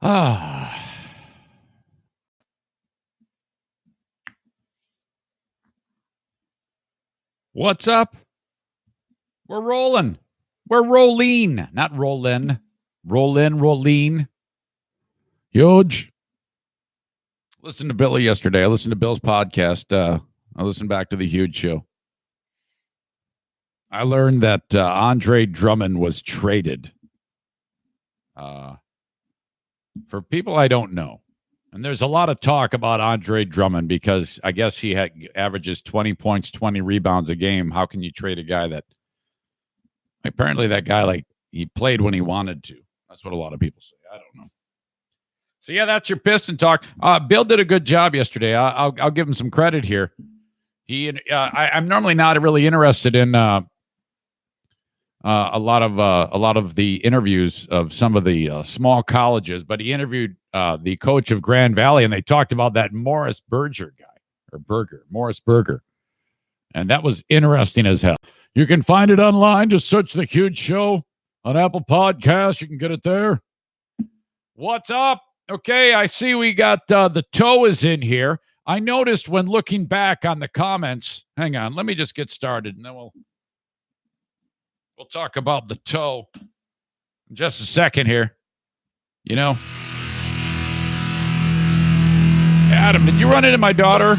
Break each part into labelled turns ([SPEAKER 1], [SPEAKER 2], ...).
[SPEAKER 1] Ah. What's up? We're rolling. We're rolling, not rollin'. Rolling. Huge. Listened to Billy yesterday. I listened to Bill's podcast. I listened back to the Huge Show. I learned that Andre Drummond was traded. For people I don't know. And there's a lot of talk about Andre Drummond because I guess he averages 20 points, 20 rebounds a game. How can you trade a guy that apparently that guy, he played when he wanted to? That's what a lot of people say. I don't know. So, yeah, that's your Piston talk. Bill did a good job yesterday. I'll give him some credit here. I'm normally not really interested in a lot of the interviews of some of the small colleges, but he interviewed the coach of Grand Valley, and they talked about that Morris Berger Morris Berger, and that was interesting as hell. You can find it online. Just search The Huge Show on Apple Podcasts. You can get it there. What's up? Okay, I see we got the toe is in here. I noticed when looking back on the comments. Hang on, let me just get started, and then we'll talk about the toe in just a second here. You know, Adam, did you run into my daughter?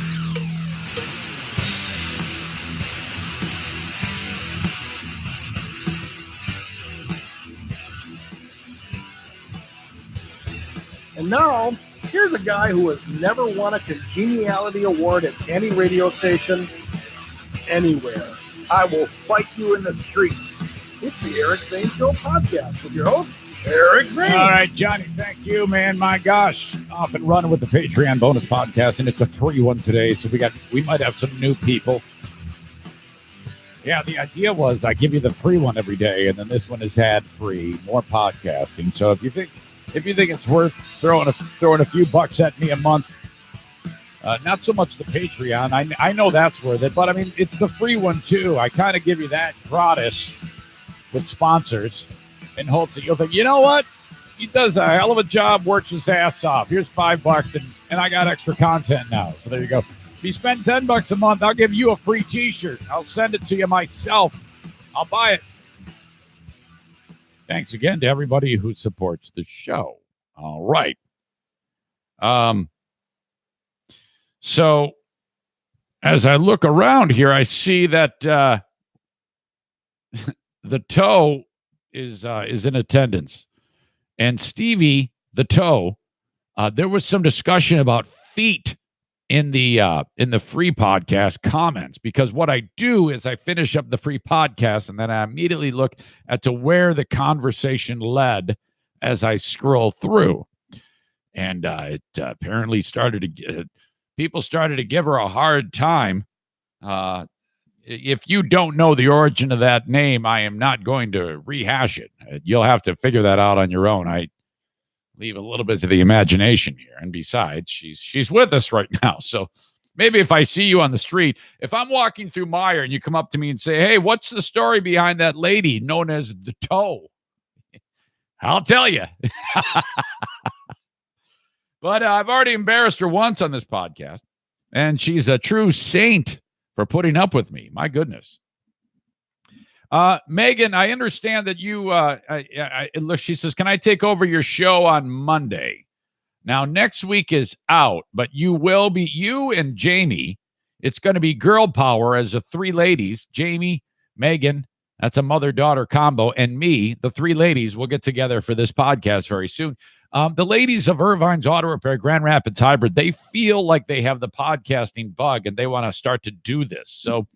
[SPEAKER 2] And now, here's a guy who has never won a congeniality award at any radio station anywhere. I will fight you in the street. It's the Eric Zane Show podcast with your host, Eric Zane.
[SPEAKER 1] All right, Johnny, thank you, man. My gosh, off and running with the Patreon bonus podcast, and it's a free one today, so we might have some new people. Yeah, the idea was I give you the free one every day, and then this one is ad-free, more podcasting. So if you think it's worth throwing a few bucks at me a month, not so much the Patreon. I know that's worth it, but I mean it's the free one too. I kind of give you that gratis with sponsors in hopes that you'll think, you know what? He does a hell of a job, works his ass off. Here's $5 and I got extra content now. So there you go. If you spend $10 a month, I'll give you a free t-shirt. I'll send it to you myself. I'll buy it. Thanks again to everybody who supports the show. All right. So as I look around here, I see that the toe is in attendance. And Stevie, the toe, there was some discussion about feet in the free podcast comments, because what I do is I finish up the free podcast and then I immediately look at to where the conversation led as I scroll through. And it apparently people started to give her a hard time. If you don't know the origin of that name, I am not going to rehash it. You'll have to figure that out on your own. I leave a little bit to the imagination here. And besides, she's with us right now. So maybe if I see you on the street, if I'm walking through Meyer and you come up to me and say, hey, what's the story behind that lady known as the toe? I'll tell you. But I've already embarrassed her once on this podcast, and she's a true saint for putting up with me. My goodness. Megan, I understand that you, she says, can I take over your show on Monday? Now, next week is out, but you and Jamie, it's going to be girl power as the three ladies, Jamie, Megan, that's a mother-daughter combo, and me, the three ladies, will get together for this podcast very soon. The ladies of Irvine's Auto Repair, Grand Rapids Hybrid, they feel like they have the podcasting bug and they want to start to do this. So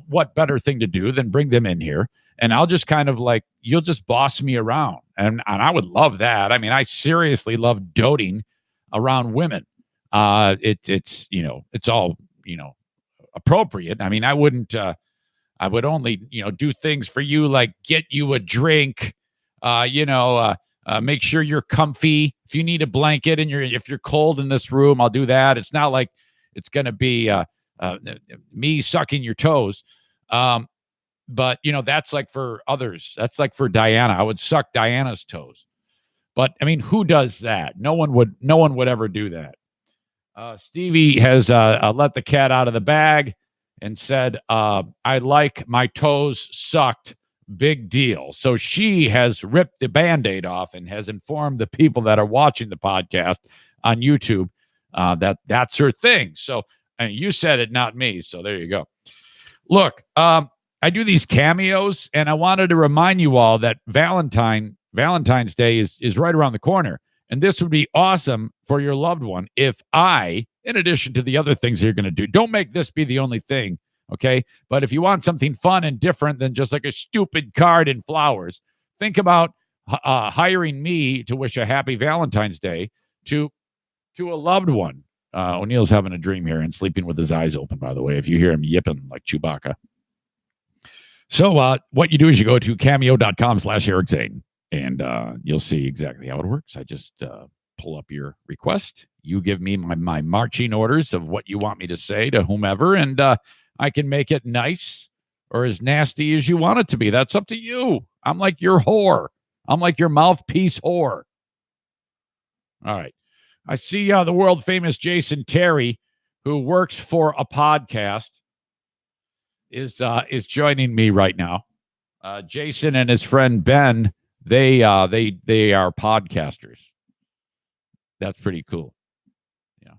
[SPEAKER 1] what better thing to do than bring them in here? And I'll just kind of you'll just boss me around. And I would love that. I mean, I seriously love doting around women. It's all, appropriate. I mean, I would only, do things for you, like get you a drink, make sure you're comfy. If you need a blanket and if you're cold in this room, I'll do that. It's not like it's going to be me sucking your toes. But that's like for others. That's like for Diana. I would suck Diana's toes. But I mean, who does that? No one would ever do that. Stevie has let the cat out of the bag and said, I like my toes sucked. Big deal. So she has ripped the Band-Aid off and has informed the people that are watching the podcast on YouTube that that's her thing. So and you said it, not me. So there you go. Look, I do these cameos, and I wanted to remind you all that Valentine's Day is right around the corner. And this would be awesome for your loved one if I, in addition to the other things you're going to do, don't make this be the only thing, okay? But if you want something fun and different than just like a stupid card and flowers, think about hiring me to wish a happy Valentine's Day to a loved one. O'Neill's having a dream here and sleeping with his eyes open, by the way, if you hear him yipping like Chewbacca. So what you do is you go to cameo.com/Eric Zane. And you'll see exactly how it works. I just pull up your request. You give me my marching orders of what you want me to say to whomever, and I can make it nice or as nasty as you want it to be. That's up to you. I'm like your whore. I'm like your mouthpiece whore. All right. I see the world famous Jason Terry, who works for a podcast, is joining me right now. Jason and his friend Ben. They are podcasters. That's pretty cool. Yeah.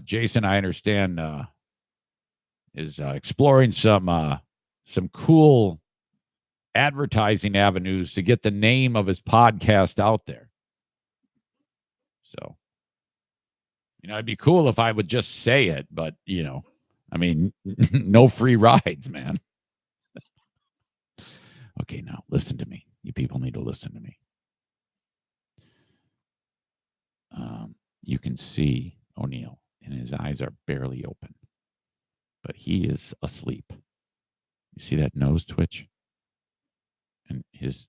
[SPEAKER 1] Jason, I understand, is exploring some cool advertising avenues to get the name of his podcast out there. So, it'd be cool if I would just say it, but I mean, no free rides, man. Okay, now listen to me. You people need to listen to me. You can see O'Neill, and his eyes are barely open, but he is asleep. You see that nose twitch? And he's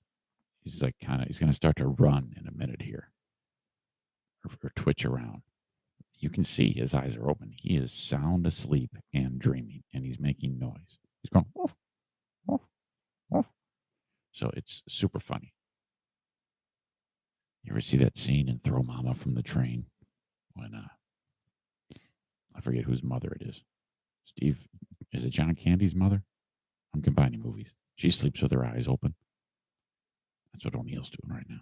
[SPEAKER 1] like he's going to start to run in a minute here, or twitch around. You can see his eyes are open. He is sound asleep and dreaming, and he's making noise. He's going, woof, woof, woof. So it's super funny. You ever see that scene in Throw Mama from the Train when I forget whose mother it is. Steve, is it John Candy's mother? I'm combining movies. She sleeps with her eyes open. That's what O'Neill's doing right now.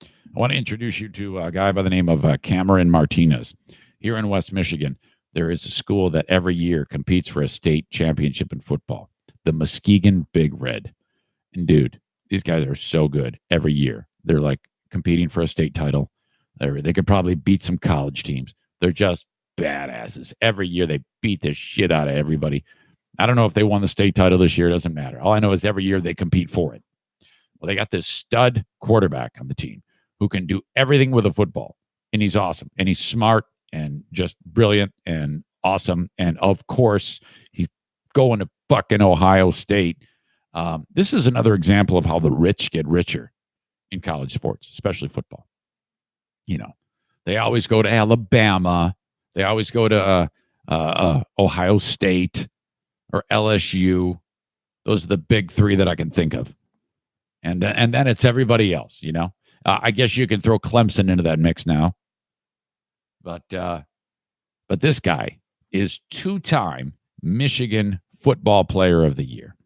[SPEAKER 1] I want to introduce you to a guy by the name of Cameron Martinez. Here in West Michigan, there is a school that every year competes for a state championship in football, the Muskegon Big Red. And dude, these guys are so good every year. They're like competing for a state title. They could probably beat some college teams. They're just badasses. Every year they beat the shit out of everybody. I don't know if they won the state title this year. It doesn't matter. All I know is every year they compete for it. Well, they got this stud quarterback on the team who can do everything with a football. And he's awesome. And he's smart and just brilliant and awesome. And of course, he's going to fucking Ohio State. This is another example of how the rich get richer in college sports, especially football. They always go to Alabama. They always go to Ohio State or LSU. Those are the big three that I can think of. And then it's everybody else, I guess you can throw Clemson into that mix now. But this guy is two-time Michigan Football Player of the Year.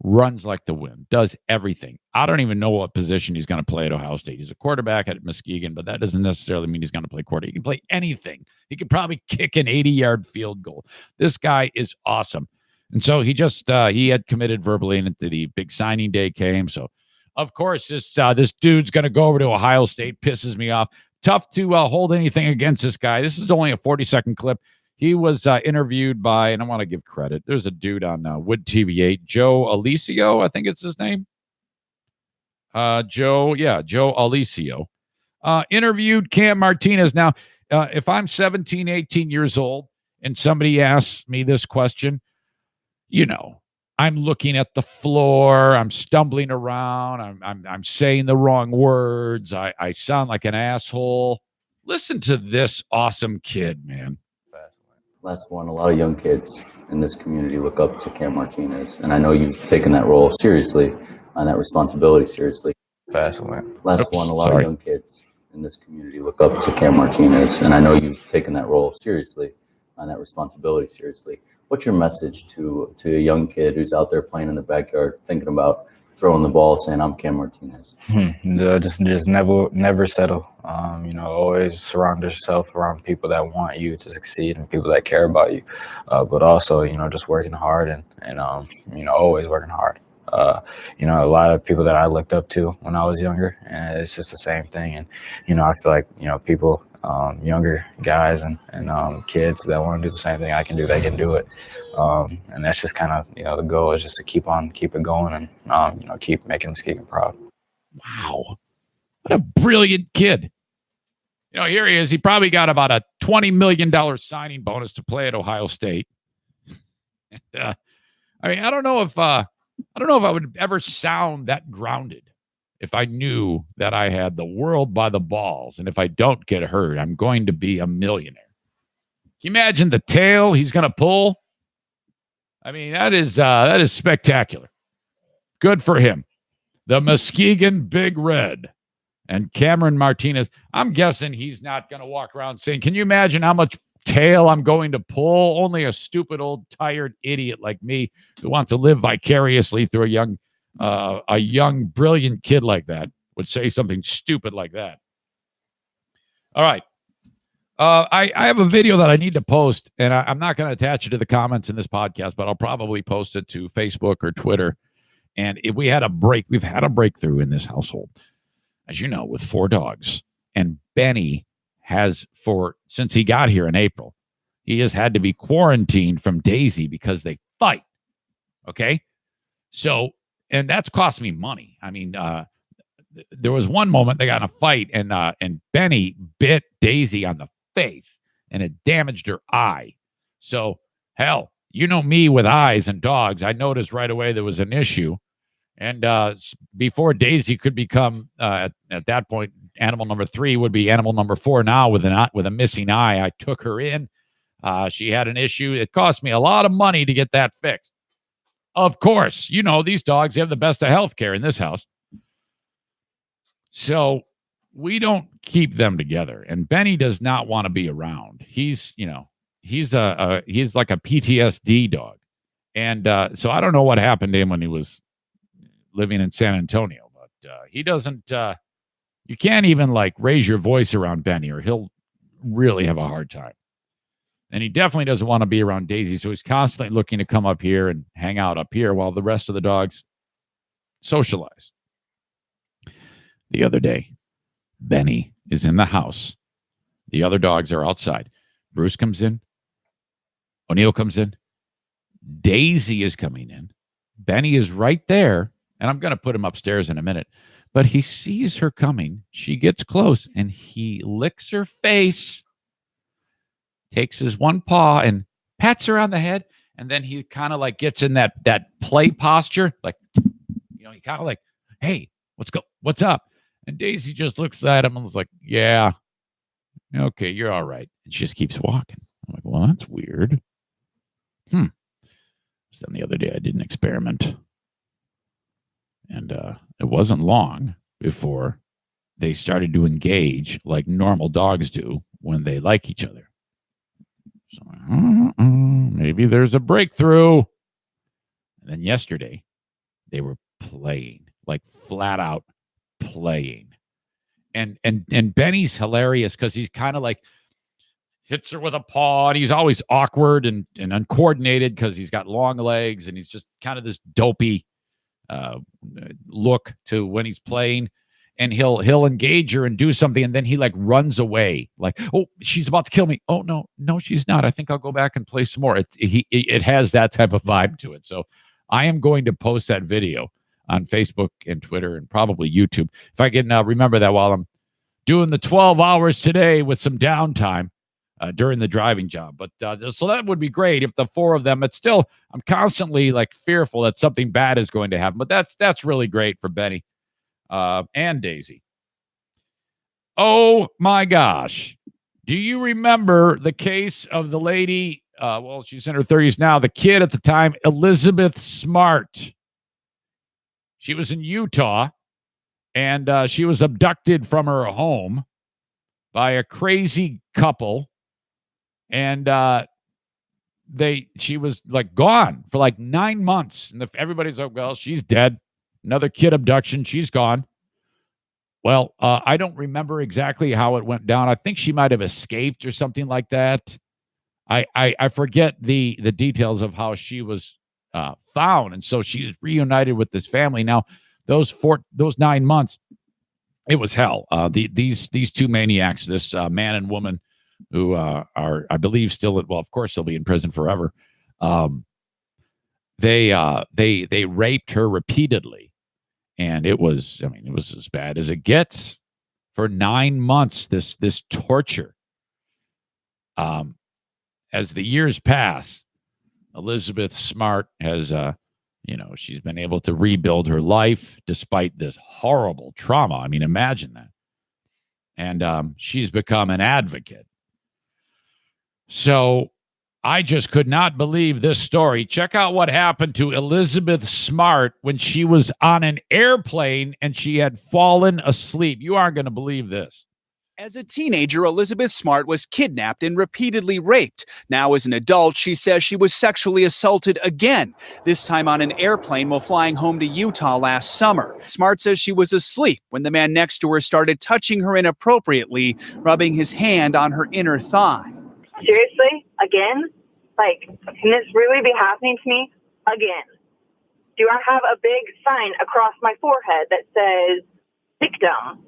[SPEAKER 1] Runs like the wind, does everything. I don't even know what position he's going to play at Ohio State. He's a quarterback at Muskegon, but that doesn't necessarily mean he's going to play quarterback. He can play anything. He could probably kick an 80-yard field goal. This guy is awesome. And so he had committed verbally, and the big signing day came. So, of course, this dude's going to go over to Ohio State. Pisses me off. Tough to hold anything against this guy. This is only a 40-second clip. He was interviewed by, and I want to give credit, there's a dude on Wood TV8, Joe Alicio, I think it's his name. Joe Alicio. Interviewed Cam Martinez. Now, if I'm 17, 18 years old and somebody asks me this question, I'm looking at the floor, I'm stumbling around, I'm saying the wrong words, I sound like an asshole. Listen to this awesome kid, man.
[SPEAKER 3] Last one, a lot of young kids in this community look up to Cam Martinez, and I know you've taken that role seriously and that responsibility seriously.
[SPEAKER 4] fast went.
[SPEAKER 3] Last one, a lot
[SPEAKER 1] sorry.
[SPEAKER 3] of young kids in this community look up to Cam Martinez, and I know you've taken that role seriously and that responsibility seriously. What's your message to a young kid who's out there playing in the backyard, thinking about throwing the ball, saying, I'm Cam Martinez?
[SPEAKER 4] Just never settle. Always surround yourself around people that want you to succeed and people that care about you. But also, just working hard and always working hard. A lot of people that I looked up to when I was younger, and it's just the same thing. And, I feel like, people, younger guys and kids that want to do the same thing I can do, they can do it. And that's just kind of, the goal is just to keep it going and, keep making Muskegon proud.
[SPEAKER 1] Wow. What a brilliant kid. Here he is. He probably got about a $20 million signing bonus to play at Ohio State. And, I don't know if I would ever sound that grounded if I knew that I had the world by the balls. And if I don't get hurt, I'm going to be a millionaire. Can you imagine the tail he's going to pull? That is spectacular. Good for him. The Muskegon Big Red and Cameron Martinez. I'm guessing he's not going to walk around saying, can you imagine how much tail I'm going to pull? Only a stupid old tired idiot like me who wants to live vicariously through a young brilliant kid like that would say something stupid like that. All right. I have a video that I need to post, and I'm not going to attach it to the comments in this podcast, but I'll probably post it to Facebook or Twitter. And we've had a breakthrough in this household, as you know, with 4 dogs. And Benny has, since he got here in April, he has had to be quarantined from Daisy because they fight. Okay? So, and that's cost me money. There was one moment they got in a fight, and Benny bit Daisy on the face, and it damaged her eye. So, hell, me with eyes and dogs, I noticed right away there was an issue. And before Daisy could become, at that point, animal number 3 would be animal number 4 now with a missing eye. I took her in. She had an issue. It cost me a lot of money to get that fixed. Of course, these dogs have the best of health care in this house. So we don't keep them together. And Benny does not want to be around. He's like a PTSD dog. And so I don't know what happened to him when he was living in San Antonio, but he doesn't, you can't even raise your voice around Benny or he'll really have a hard time. And he definitely doesn't want to be around Daisy. So he's constantly looking to come up here and hang out up here while the rest of the dogs socialize. The other day, Benny is in the house. The other dogs are outside. Bruce comes in. O'Neill comes in. Daisy is coming in. Benny is right there. And I'm going to put him upstairs in a minute. But he sees her coming. She gets close and he licks her face, takes his one paw and pats her on the head. And then he kind of gets in that play posture. He kind of hey, what's up? And Daisy just looks at him and is like, yeah, okay, you're all right. And she just keeps walking. I'm like, well, that's weird. So then the other day I did an experiment. And it wasn't long before they started to engage like normal dogs do when they like each other. So maybe there's a breakthrough. And then yesterday, they were playing, flat out playing. And Benny's hilarious because he's kind of hits her with a paw, and he's always awkward and uncoordinated because he's got long legs, and he's just kind of this dopey look to when he's playing, and he'll engage her and do something, and then he runs away, oh, she's about to kill me. Oh, no, she's not. I think I'll go back and play some more. It has that type of vibe to it. So I am going to post that video on Facebook and Twitter and probably YouTube if I can remember that while I'm doing the 12 hours today with some downtime during the driving job. But so that would be great if the 4 of them. It's still, I'm constantly fearful that something bad is going to happen. But that's really great for Benny and Daisy. Oh my gosh. Do you remember the case of the lady? She's in her 30s now. The kid at the time, Elizabeth Smart. She was in Utah, And she was abducted from her home by a crazy couple. And she was like gone for like 9 months. And everybody's like, well, she's dead. Another kid abduction. She's gone. Well, I don't remember exactly how it went down. I think she might have escaped or something like that. I forget the details of how she was found, and so she's reunited with this family now. Those 9 months, it was hell. These two maniacs, this man and woman, who are, I believe, still of course they'll be in prison forever. They raped her repeatedly, and it was as bad as it gets. For 9 months, this torture. As the years pass, Elizabeth Smart has, she's been able to rebuild her life despite this horrible trauma. I mean, imagine that. And she's become an advocate. So I just could not believe this story. Check out what happened to Elizabeth Smart when she was on an airplane and she had fallen asleep. You aren't going to believe this.
[SPEAKER 5] As a teenager, Elizabeth Smart was kidnapped and repeatedly raped. Now, as an adult, she says she was sexually assaulted again, this time on an airplane while flying home to Utah last summer. Smart says she was asleep when the man next to her started touching her inappropriately, rubbing his hand on her inner thigh.
[SPEAKER 6] Seriously? Again? Like, can this really be happening to me again? Do I have a big sign across my forehead that says victim?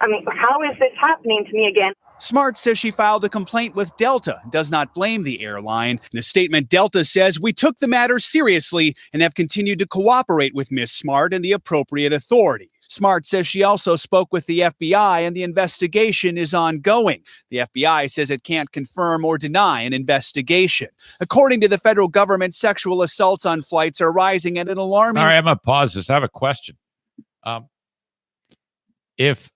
[SPEAKER 6] I mean, how is this happening to me again?
[SPEAKER 5] Smart says she filed a complaint with Delta and does not blame the airline. In a statement, Delta says, "We took the matter seriously and have continued to cooperate with Ms. Smart and the appropriate authorities." Smart says she also spoke with the FBI and the investigation is ongoing. The FBI says it can't confirm or deny an investigation. According to the federal government, sexual assaults on flights are rising at an alarming...
[SPEAKER 1] All right, I'm going to pause this. I have a question. If,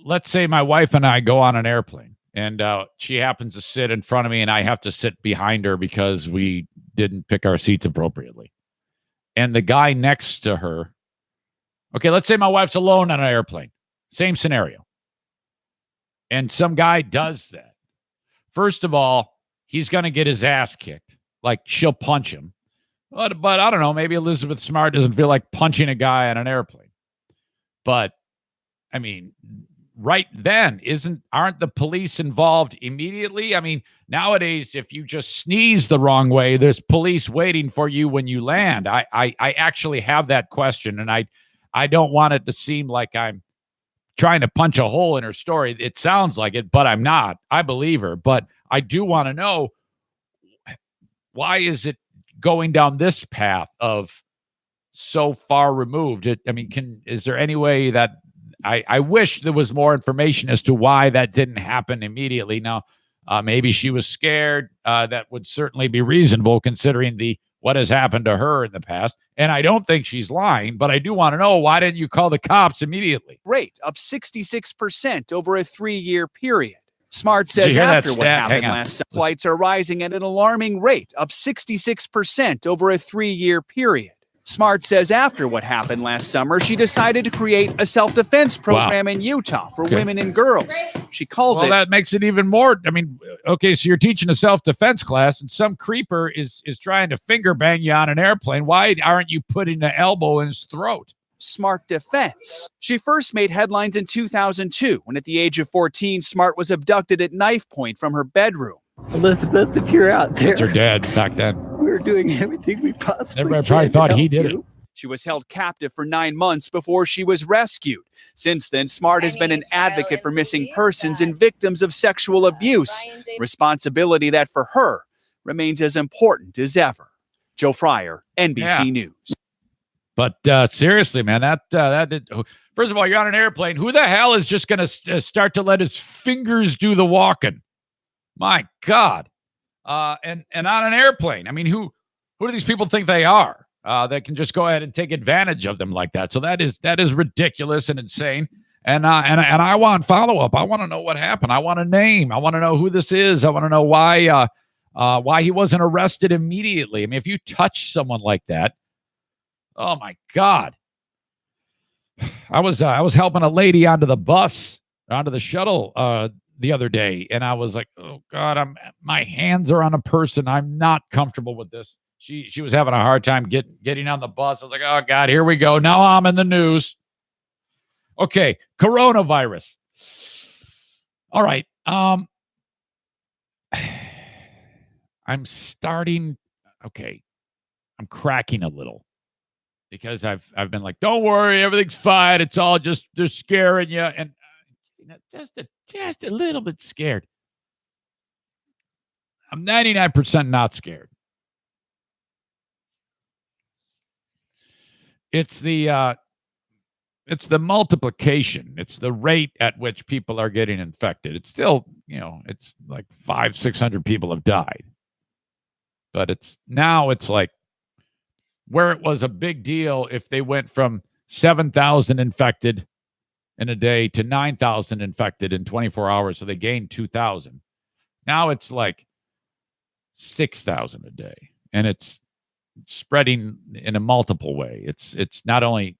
[SPEAKER 1] let's say my wife and I go on an airplane and she happens to sit in front of me and I have to sit behind her because we didn't pick our seats appropriately. And the guy next to her, okay, let's say my wife's alone on an airplane. Same scenario. And some guy does that. First of all, he's going to get his ass kicked. Like, she'll punch him. But I don't know, maybe Elizabeth Smart doesn't feel like punching a guy on an airplane. But, I mean, right then, aren't the police involved immediately? I mean, nowadays, if you just sneeze the wrong way, there's police waiting for you when you land. I actually have that question, and I don't want it to seem like I'm trying to punch a hole in her story. It sounds like it, but I'm not. I believe her, but I do want to know, why is it going down this path of so far removed? Is there any way that I wish there was more information as to why that didn't happen immediately? Now, maybe she was scared. That would certainly be reasonable considering what has happened to her in the past. And I don't think she's lying, but I do want to know, why didn't you call the cops immediately?
[SPEAKER 5] Rate up 66% over a 3-year period. Smart says after what happened last summer, flights are rising at an alarming rate, up 66% over a 3-year period. Smart says after what happened last summer, she decided to create a self-defense program in Utah for women and girls. She calls it...
[SPEAKER 1] Well, that makes it even more... I mean, okay, so you're teaching a self-defense class, and some creeper is trying to finger bang you on an airplane. Why aren't you putting the elbow in his throat?
[SPEAKER 5] Smart Defense. She first made headlines in 2002, when at the age of 14, Smart was abducted at knife point from her bedroom.
[SPEAKER 7] Elizabeth, if you're out there...
[SPEAKER 1] That's her dad back then.
[SPEAKER 7] We're doing everything we possibly can.
[SPEAKER 1] Everybody probably thought he did it.
[SPEAKER 5] She was held captive for 9 months before she was rescued. Since then, Smart has been an advocate for missing persons and victims of sexual abuse, responsibility that for her remains as important as ever. Joe Fryer, NBC News.
[SPEAKER 1] But seriously, man, that did. First of all, you're on an airplane. Who the hell is just going to start to let his fingers do the walking? My God. And on an airplane. I mean, who do these people think they are? That can just go ahead and take advantage of them like that. So that is ridiculous and insane. And I want follow-up. I want to know what happened. I want a name. I want to know who this is. I want to know why he wasn't arrested immediately. I mean, if you touch someone like that, oh my God. I was helping a lady onto the shuttle the other day, and I was like, oh God, my hands are on a person. I'm not comfortable with this. She was having a hard time getting on the bus. I was like, oh God, here we go. Now I'm in the news. Okay, coronavirus. All right. I'm starting. Okay, I'm cracking a little because I've been like, don't worry, everything's fine. It's all just they're scaring you, and just a little bit scared. I'm 99% not scared. It's the multiplication. It's the rate at which people are getting infected. It's still, it's like 500-600 people have died. But it's like where it was a big deal if they went from 7,000 infected in a day to 9,000 infected in 24 hours. So they gained 2,000. Now it's like 6,000 a day. And it's spreading in a multiple way. It's not only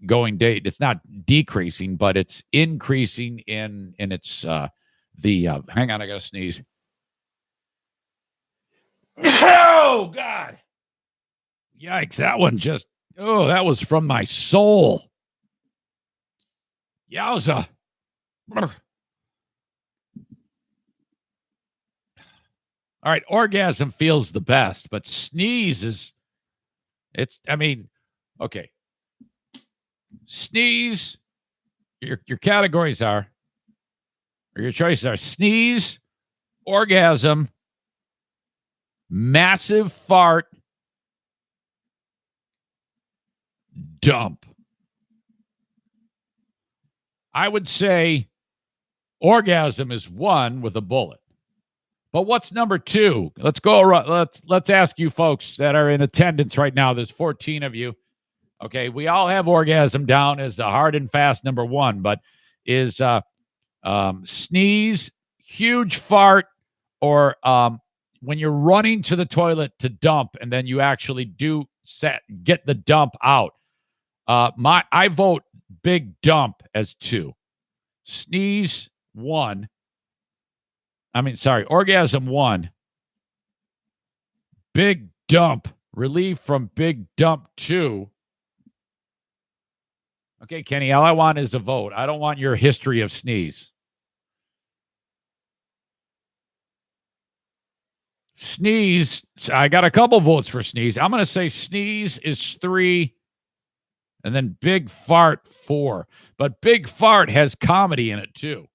[SPEAKER 1] it's not decreasing, but it's increasing in its hang on, I gotta sneeze. Oh God. Yikes, that one that was from my soul. Yowza. All right, orgasm feels the best, but sneeze okay. Sneeze, your categories are, or your choices are sneeze, orgasm, massive fart, dump. I would say orgasm is 1 with a bullet. But what's number 2? Let's go around. Let's ask you folks that are in attendance right now. There's 14 of you. Okay, we all have orgasm down as the hard and fast number 1, but is sneeze, huge fart, or when you're running to the toilet to dump and then you actually get the dump out. I vote big dump as 2. Sneeze 1. Orgasm 1. Big dump. Relief from big dump 2. Okay, Kenny, all I want is a vote. I don't want your history of sneeze. Sneeze, I got a couple votes for sneeze. I'm going to say sneeze is 3, and then big fart 4. But big fart has comedy in it, too.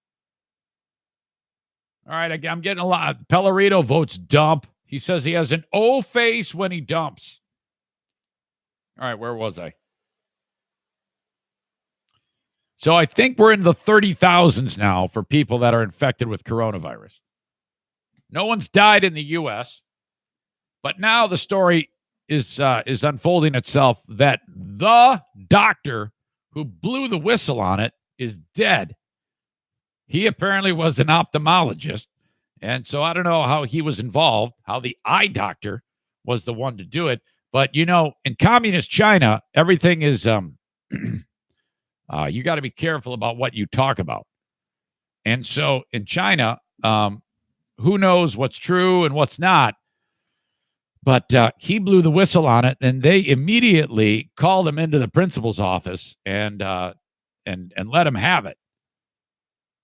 [SPEAKER 1] All right, I'm getting a lot. Pellerito votes dump. He says he has an O face when he dumps. All right, where was I? So I think we're in the 30,000s now for people that are infected with coronavirus. No one's died in the U.S., but now the story is unfolding itself that the doctor who blew the whistle on it is dead. He apparently was an ophthalmologist, and so I don't know how he was involved, how the eye doctor was the one to do it. But, in communist China, everything is you got to be careful about what you talk about. And so in China, who knows what's true and what's not. But he blew the whistle on it, and they immediately called him into the principal's office and let him have it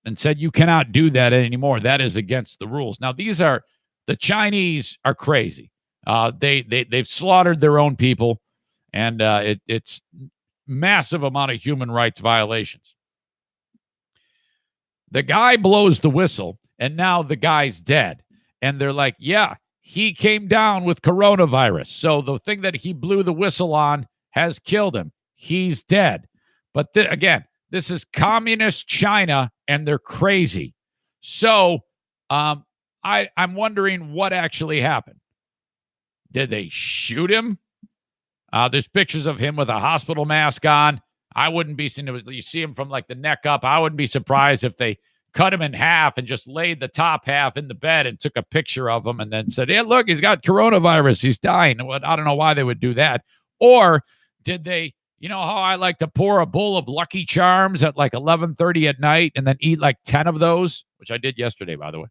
[SPEAKER 1] and said, you cannot do that anymore. That is against the rules. Now, the Chinese are crazy. They've slaughtered their own people, and it's massive amount of human rights violations. The guy blows the whistle, and now the guy's dead. And they're like, yeah, he came down with coronavirus. So the thing that he blew the whistle on has killed him. He's dead. But again, this is communist China, and they're crazy. So I'm wondering what actually happened. Did they shoot him? There's pictures of him with a hospital mask on. I wouldn't be, you see him from like the neck up. I wouldn't be surprised if they cut him in half and just laid the top half in the bed and took a picture of him and then said, hey, look, he's got coronavirus. He's dying. I don't know why they would do that. Or did they You know how I like to pour a bowl of Lucky Charms at like 11:30 at night and then eat like 10 of those, which I did yesterday, by the way.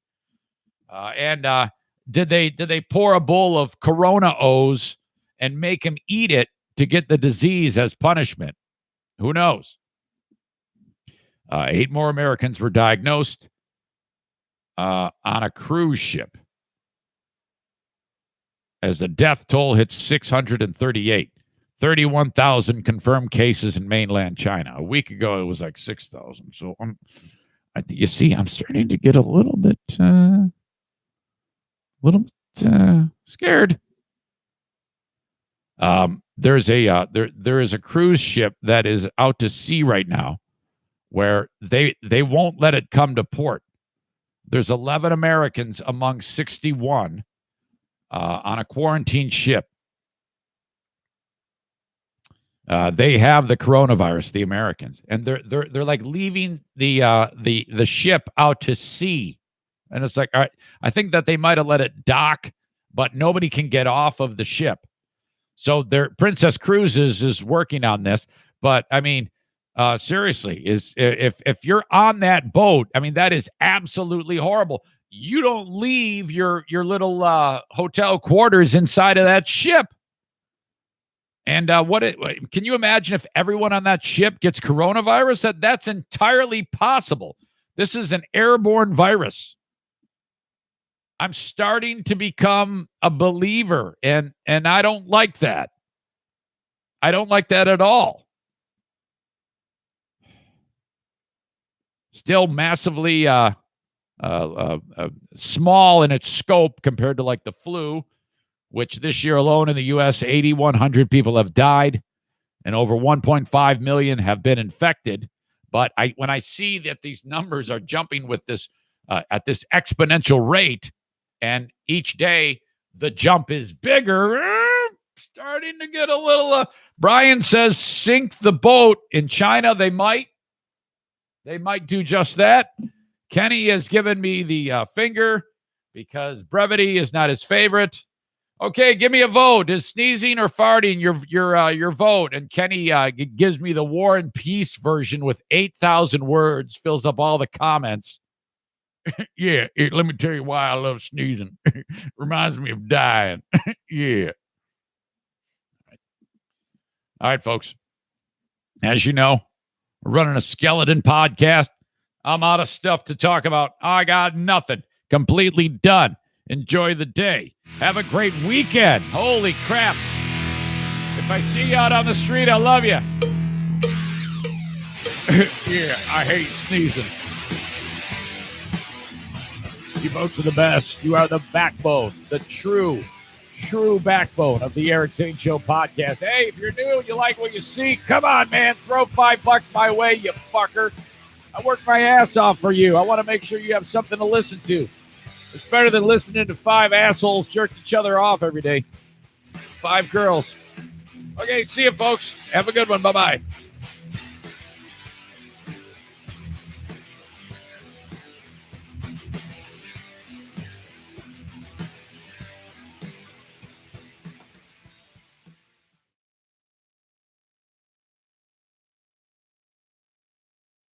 [SPEAKER 1] And did they pour a bowl of Corona O's and make him eat it to get the disease as punishment? Who knows? 8 more Americans were diagnosed on a cruise ship as the death toll hits 638. 31,000 confirmed cases in mainland China. A week ago, it was like 6,000. So you see, I'm starting to get a little bit scared. There is a cruise ship that is out to sea right now, where they won't let it come to port. There's 11 Americans among 61 on a quarantine ship. They have the coronavirus, the Americans, and they're like leaving the ship out to sea, and it's like, all right, I think that they might have let it dock, but nobody can get off of the ship. So their Princess Cruises is working on this, but I mean, seriously, if you're on that boat, I mean, that is absolutely horrible. You don't leave your little hotel quarters inside of that ship. And can you imagine if everyone on that ship gets coronavirus? That's entirely possible. This is an airborne virus. I'm starting to become a believer, and I don't like that. I don't like that at all. Still massively small in its scope compared to like the flu, which this year alone in the U.S., 8,100 people have died and over 1.5 million have been infected. But when I see that these numbers are jumping with this at this exponential rate, and each day the jump is bigger, starting to get a little. Brian says sink the boat in China. They might do just that. Kenny has given me the finger because brevity is not his favorite. Okay, give me a vote. Is sneezing or farting your vote? And Kenny gives me the War and Peace version with 8,000 words, fills up all the comments. Yeah, let me tell you why I love sneezing. Reminds me of dying. Yeah. All right, folks. As you know, we're running a skeleton podcast. I'm out of stuff to talk about. I got nothing. Completely done. Enjoy the day. Have a great weekend. Holy crap. If I see you out on the street, I love you. Yeah, I hate sneezing. You folks are the best. You are the backbone, the true backbone of the Eric Zane Show podcast. Hey, if you're new, you like what you see, come on, man. Throw $5 my way, you fucker. I work my ass off for you. I want to make sure you have something to listen to. It's better than listening to 5 assholes jerk each other off every day. 5 girls. Okay, see you, folks. Have a good one. Bye-bye.